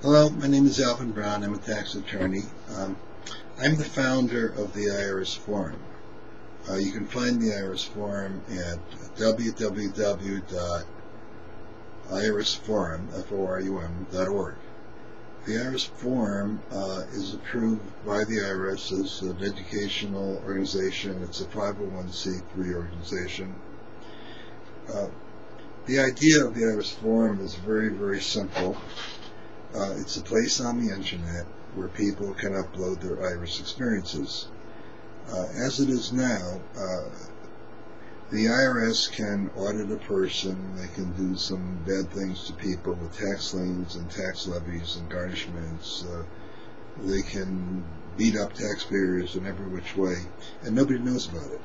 Hello, my name is Alvin Brown. I'm a tax attorney. I'm the founder of the IRS Forum. You can find the IRS Forum at www.irsforum.org. The IRS Forum is approved by the IRS as an educational organization. It's a 501c3 organization. The idea of the IRS Forum is very, very simple. It's a place on the internet where people can upload their IRS experiences. As it is now, the IRS can audit a person, they can do some bad things to people with tax liens and tax levies and garnishments. They can beat up taxpayers in every which way, and nobody knows about it.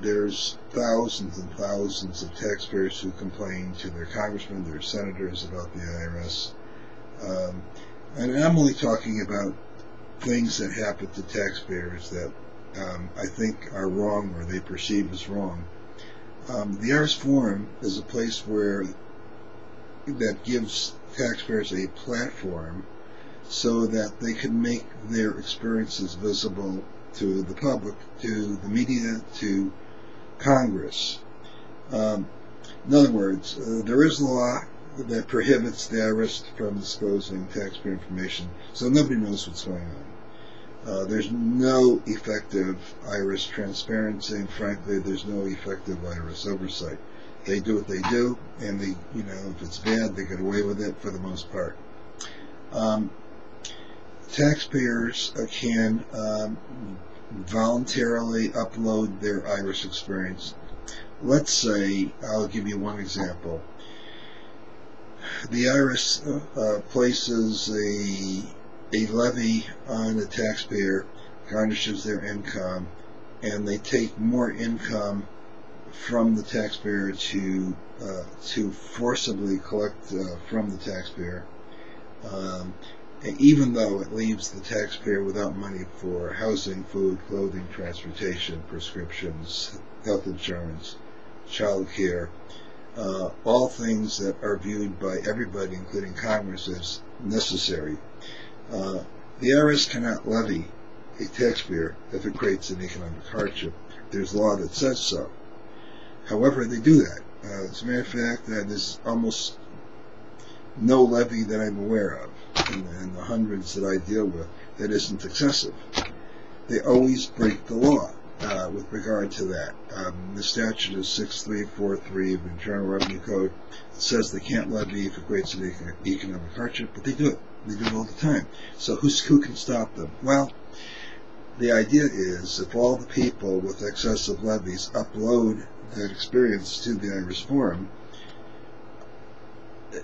There's thousands and thousands of taxpayers who complain to their congressmen, their senators about the IRS. And I'm only talking about things that happen to taxpayers that I think are wrong or they perceive as wrong. The IRS Forum is a place that gives taxpayers a platform so that they can make their experiences visible to the public, to the media, to Congress. In other words, there is a law that prohibits the IRS from disclosing taxpayer information, so nobody knows what's going on. There's no effective IRS transparency, and frankly, there's no effective IRS oversight. They do what they do, and if it's bad, they get away with it for the most part. Taxpayers can voluntarily upload their IRS experience. Let's say, I'll give you one example. The IRS places a levy on a taxpayer, garnishes their income, and they take more income from the taxpayer to forcibly collect from the taxpayer, even though it leaves the taxpayer without money for housing, food, clothing, transportation, prescriptions, health insurance, child care, all things that are viewed by everybody, including Congress, as necessary. The IRS cannot levy a taxpayer if it creates an economic hardship. There's law that says so. However, they do that. As a matter of fact, there's almost no levy that I'm aware of in the hundreds that I deal with that isn't excessive. They always break the law with regard to that. The statute is 6343 of the Internal Revenue Code. It says they can't levy if it creates an economic hardship, but they do it. They do it all the time. So who can stop them? Well, the idea is if all the people with excessive levies upload that experience to the IRS Forum,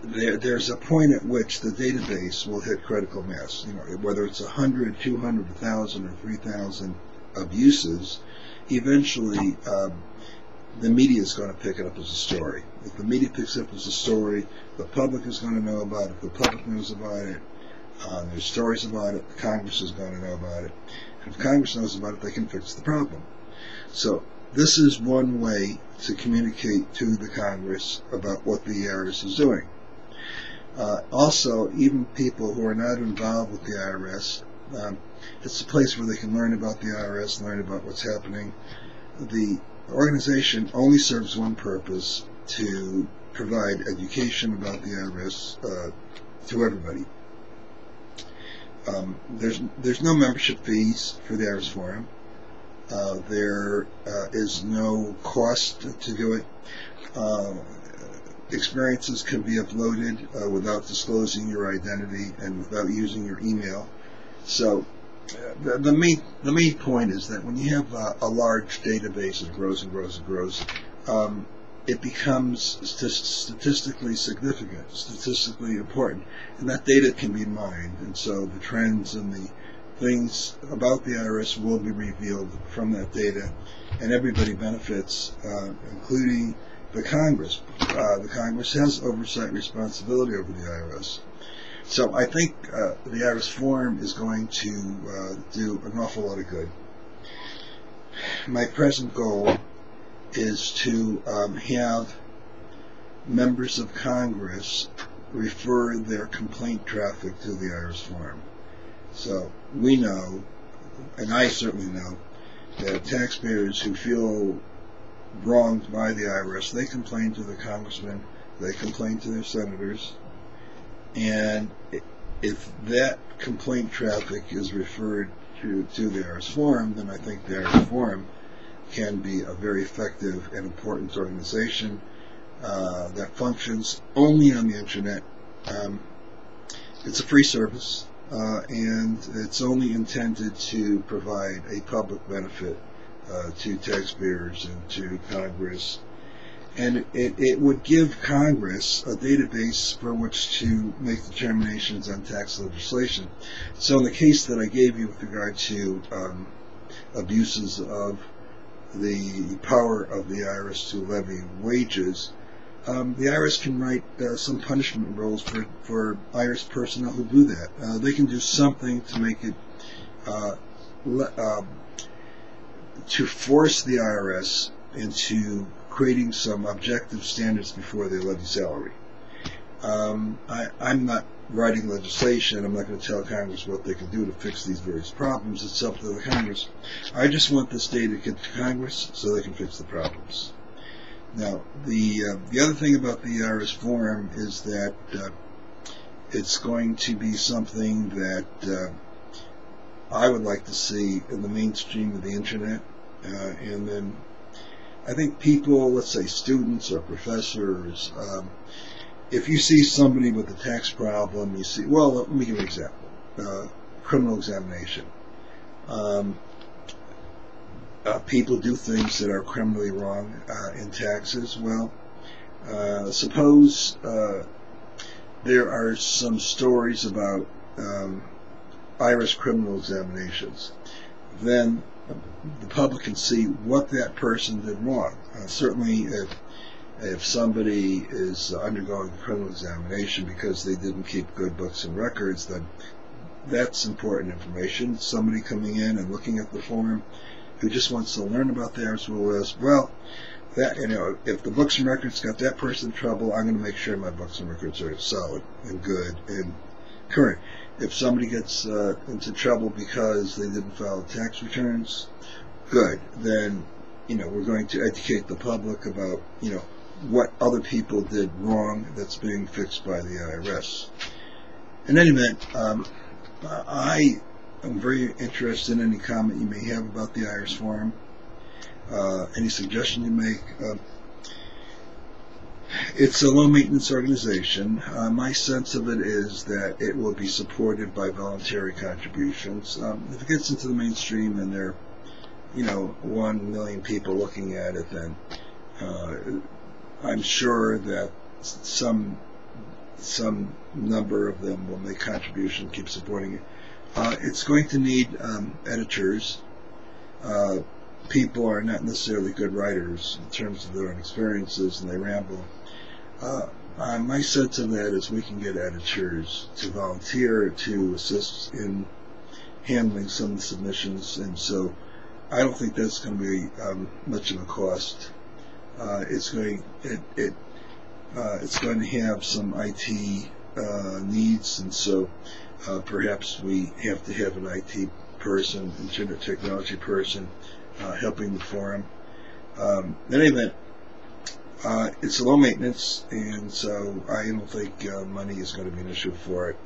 there's a point at which the database will hit critical mass. Whether it's 100, 200, 1,000, or 3,000 abuses, eventually the media is going to pick it up as a story. If the media picks it up as a story, the public is going to know about it. If the public knows about it, there's stories about it, Congress is going to know about it. And if Congress knows about it, they can fix the problem. So this is one way to communicate to the Congress about what the IRS is doing. Also, even people who are not involved with the IRS, it's a place where they can learn about the IRS, learn about what's happening. The organization only serves one purpose: to provide education about the IRS to everybody. There's no membership fees for the IRS Forum. There is no cost to do it. Experiences can be uploaded without disclosing your identity and without using your email. So the main point is that when you have a large database that grows and grows and grows, it becomes statistically significant, statistically important, and that data can be mined. And so the trends and the things about the IRS will be revealed from that data, and everybody benefits, including the Congress. The Congress has oversight responsibility over the IRS. So I think the IRS Forum is going to do an awful lot of good. My present goal is to have members of Congress refer their complaint traffic to the IRS Forum. So we know, and I certainly know, that taxpayers who feel wronged by the IRS, they complain to the congressman, they complain to their senators, and if that complaint traffic is referred to the IRS Forum, then I think the IRS Forum can be a very effective and important organization that functions only on the internet. It's a free service, and it's only intended to provide a public benefit to taxpayers and to Congress. And it would give Congress a database for which to make determinations on tax legislation. So in the case that I gave you with regard to abuses of the power of the IRS to levy wages, the IRS can write some punishment rules for IRS personnel who do that. They can do something to make it to force the IRS into creating some objective standards before they levy salary. I'm not writing legislation. I'm not going to tell Congress what they can do to fix these various problems. It's up to the Congress. I just want this data to get to Congress so they can fix the problems. Now, the other thing about the IRS Forum is that it's going to be something that I would like to see in the mainstream of the internet, and then I think people, let's say students or professors, if you see somebody with a tax problem, you see, well, let me give you an example. Criminal examination. People do things that are criminally wrong in taxes. Well, suppose there are some stories about IRS criminal examinations. Then the public can see what that person did wrong. Certainly, if somebody is undergoing a criminal examination because they didn't keep good books and records, then that's important information. Somebody coming in and looking at the form who just wants to learn about the IRS rules, well, that, if the books and records got that person in trouble, I'm going to make sure my books and records are solid and good and current. If somebody gets into trouble because they didn't file tax returns, good. Then, we're going to educate the public about, what other people did wrong that's being fixed by the IRS. In any event, I am very interested in any comment you may have about the IRS Forum, any suggestion you make. It's a low-maintenance organization. My sense of it is that it will be supported by voluntary contributions. If it gets into the mainstream and there are, 1 million people looking at it, then I'm sure that some number of them will make contributions, keep supporting it. It's going to need editors. People are not necessarily good writers in terms of their own experiences, and they ramble. My sense of that is we can get editors to volunteer to assist in handling some of the submissions, and so I don't think that's going to be much of a cost. It's going to have some IT needs, and so perhaps we have to have an IT person, internet technology person, helping the forum. In any event, it's a low maintenance, and so I don't think money is going to be an issue for it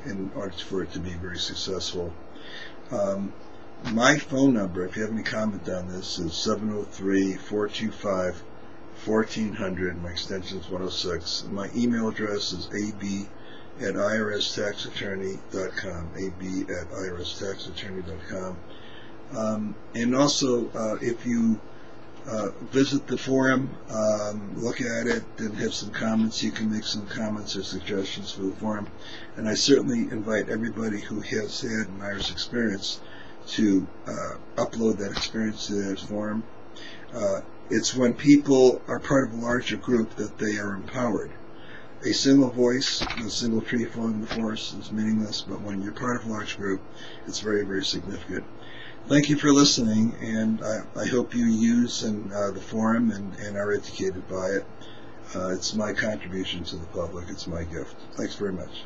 in order for it to be very successful. My phone number, if you have any comment on this, is 703-425-1400. My extension is 106. My email address is ab@irstaxattorney.com, ab@irstaxattorney.com. And also, if you visit the forum, look at it, and have some comments, you can make some comments or suggestions for the forum. And I certainly invite everybody who has had an IRS experience to upload that experience to the forum. It's when people are part of a larger group that they are empowered. A single voice, a single tree falling the forest is meaningless, but when you're part of a large group, it's very, very significant. Thank you for listening, and I hope you use the forum and are educated by it. It's my contribution to the public. It's my gift. Thanks very much.